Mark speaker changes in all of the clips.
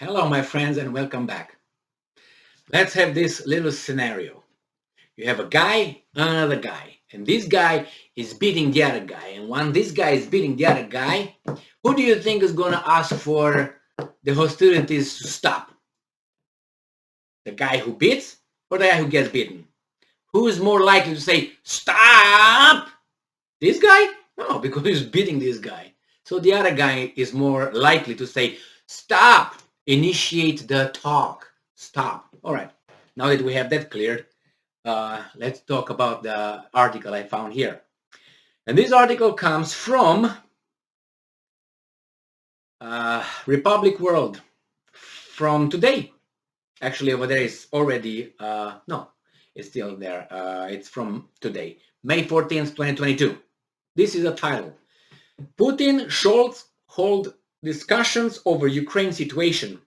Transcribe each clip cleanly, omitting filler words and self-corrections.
Speaker 1: Hello, my friends, and welcome back. Let's have this little scenario. You have a guy, another guy, and this guy is beating the other guy. And when this guy is beating the other guy, who do you think is going to ask for the hostilities to stop? The guy who beats or the guy who gets beaten? Who is more likely to say, stop? This guy? No, because he's beating this guy. So the other guy is more likely to say, stop, initiate the talk, stop. All right, now that we have that cleared, let's talk about the article I found here. And this article comes from Republic World from today. Actually, over there is already, no, it's still there. It's from today, May 14th, 2022. This is a title. Putin, Scholz hold discussions over Ukraine situation.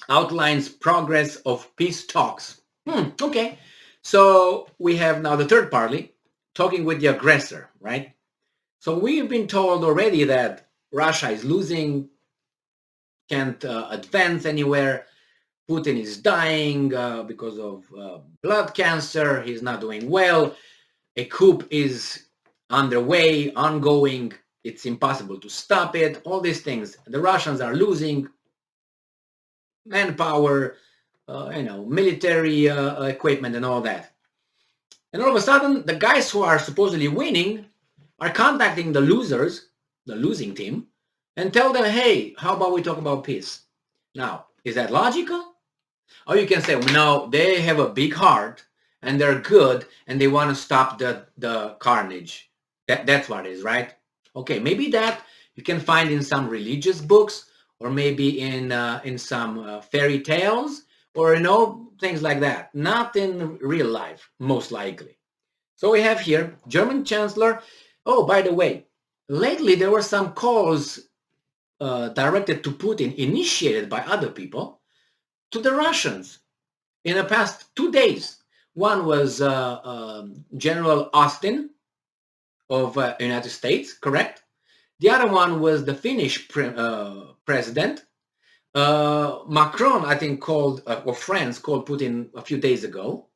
Speaker 1: Outlines progress of peace talks. Okay. So we have now the third party talking with the aggressor, right? So we've been told already that Russia is losing, can't advance anywhere. Putin is dying because of blood cancer. He's not doing well. A coup is underway, ongoing. It's impossible to stop it. All these things. The Russians are losing manpower, military equipment and all that. And all of a sudden, the guys who are supposedly winning are contacting the losers, the losing team, and tell them, hey, how about we talk about peace? Now, is that logical? Or you can say, well, no, they have a big heart and they're good and they want to stop the carnage. That's what it is, right? Okay, maybe that you can find in some religious books or maybe in some fairy tales or, things like that. Not in real life, most likely. So we have here German Chancellor. Oh, by the way, lately there were some calls directed to Putin, initiated by other people, to the Russians in the past 2 days. One was General Austin of United States, correct? The other one was the Finnish president. Macron, I think, called, or France called Putin a few days ago.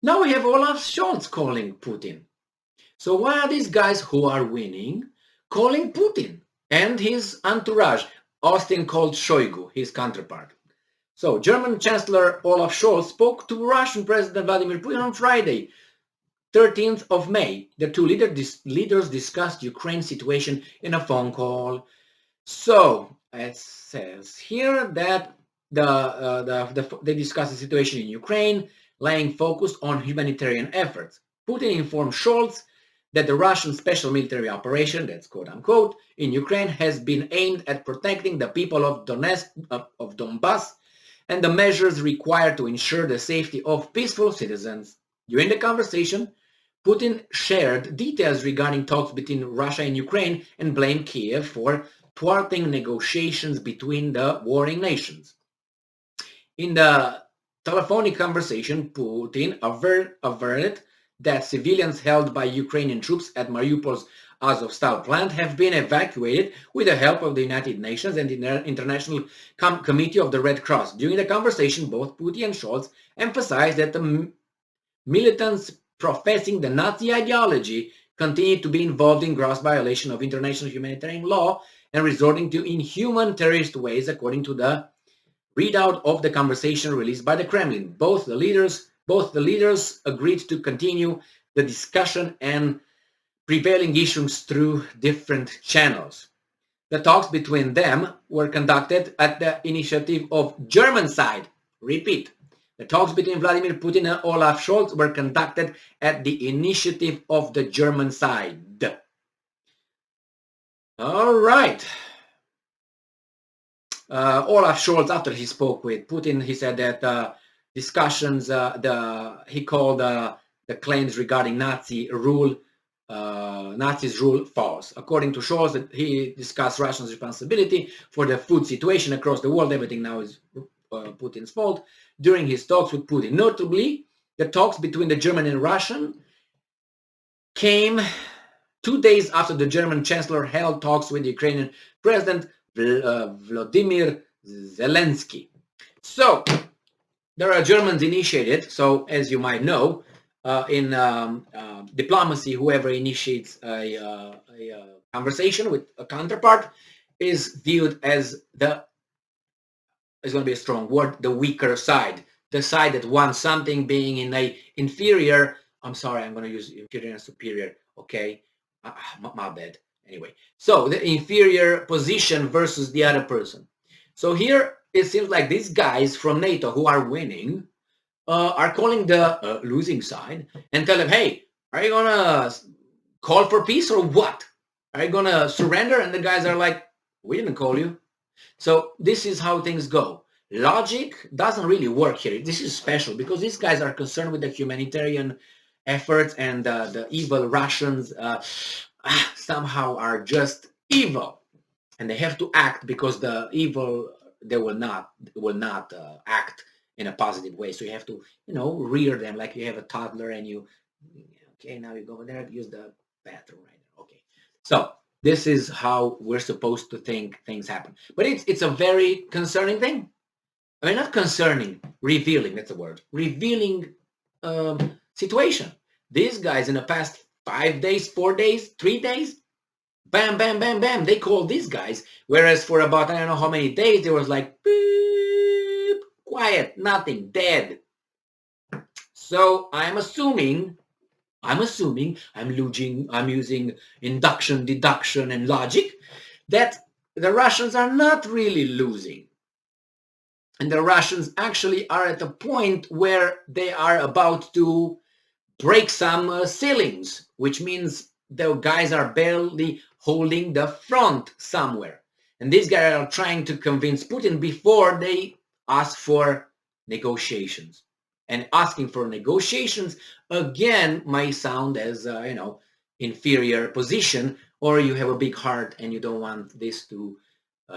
Speaker 1: Now we have Olaf Scholz calling Putin. So why are these guys who are winning calling Putin and his entourage? Austin called Shoigu, his counterpart. So German Chancellor Olaf Scholz spoke to Russian President Vladimir Putin on Friday, 13th of May. The two leaders discussed Ukraine situation in a phone call. So it says here that they discussed the situation in Ukraine, laying focus on humanitarian efforts. Putin informed Scholz that the Russian special military operation, that's quote unquote, in Ukraine has been aimed at protecting the people of Donbass and the measures required to ensure the safety of peaceful citizens. During the conversation, Putin shared details regarding talks between Russia and Ukraine and blamed Kiev for thwarting negotiations between the warring nations. In the telephonic conversation, Putin averted that civilians held by Ukrainian troops at Mariupol's Azovstal plant have been evacuated with the help of the United Nations and the International Committee of the Red Cross. During the conversation, both Putin and Scholz emphasized that the militants professing the Nazi ideology continue to be involved in gross violation of international humanitarian law and resorting to inhuman terrorist ways, according to the readout of the conversation released by the Kremlin. Both the leaders agreed to continue the discussion and prevailing issues through different channels. The talks between them were conducted at the initiative of German side. Repeat. The talks between Vladimir Putin and Olaf Scholz were conducted at the initiative of the German side. All right. Olaf Scholz, after he spoke with Putin, he said that discussions, he called the claims regarding Nazis rule false. According to Scholz, he discussed Russia's responsibility for the food situation across the world. Everything now is Putin's fault. During his talks with Putin, notably, the talks between the German and Russian came 2 days after the German Chancellor held talks with the Ukrainian President Vladimir Zelensky. So there are Germans initiated. So as you might know, in diplomacy, whoever initiates a conversation with a counterpart is viewed as is going to be a strong word, the weaker side, the side that wants something, being in a inferior. I'm sorry, I'm going to use inferior and superior. Okay, my bad. Anyway, so the inferior position versus the other person. So here it seems like these guys from NATO who are winning are calling the losing side and tell them, hey, are you gonna call for peace or what? Are you gonna surrender? And the guys are like, we didn't call you. So this is how things go. Logic doesn't really work here. This is special because these guys are concerned with the humanitarian efforts, and the evil Russians somehow are just evil, and they have to act because the evil, they will not act in a positive way. So you have to, rear them like you have a toddler, and you, okay, now you go over there, use the bathroom right now. Okay, so this is how we're supposed to think things happen. But it's a very concerning thing. I mean, not concerning, revealing, that's the word. Revealing situation. These guys in the past 5 days, 4 days, 3 days, bam, bam, bam, bam, they called these guys. Whereas for about, I don't know how many days, there was like, beep, quiet, nothing, dead. So I'm using induction, deduction, and logic, that the Russians are not really losing. And the Russians actually are at a point where they are about to break some ceilings, which means the guys are barely holding the front somewhere. And these guys are trying to convince Putin before they ask for negotiations. And asking for negotiations, again, might sound as, inferior position, or you have a big heart and you don't want this to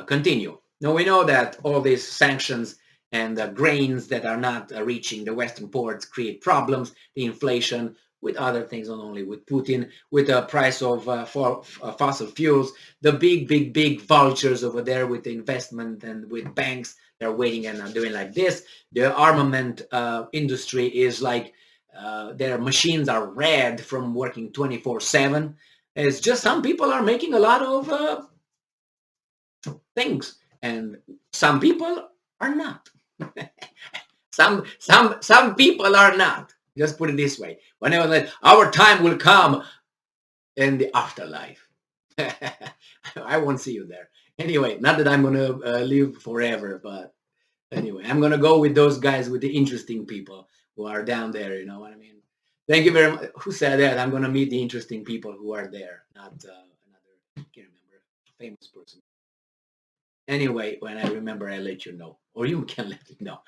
Speaker 1: continue. Now, we know that all these sanctions and the grains that are not reaching the Western ports create problems, the inflation, with other things, not only with Putin, with the price of fossil fuels, the big vultures over there with the investment and with banks, they're waiting and are doing like this. The armament industry is like, their machines are red from working 24/7. It's just some people are making a lot of things, and some people are not. some people are not. Just put it this way. Whenever like, our time will come in the afterlife. I won't see you there. Anyway, not that I'm going to live forever, but anyway, I'm going to go with those guys, with the interesting people who are down there, you know what I mean? Thank you very much. Who said that? I'm going to meet the interesting people who are there, not another, I can't remember, famous person. Anyway, when I remember, I'll let you know, or you can let me know.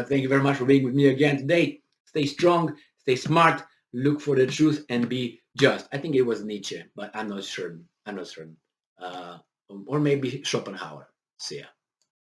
Speaker 1: Thank you very much for being with me again today. Stay strong, stay smart, look for the truth, and be just. I think it was Nietzsche, but I'm not certain. Or maybe Schopenhauer. See ya.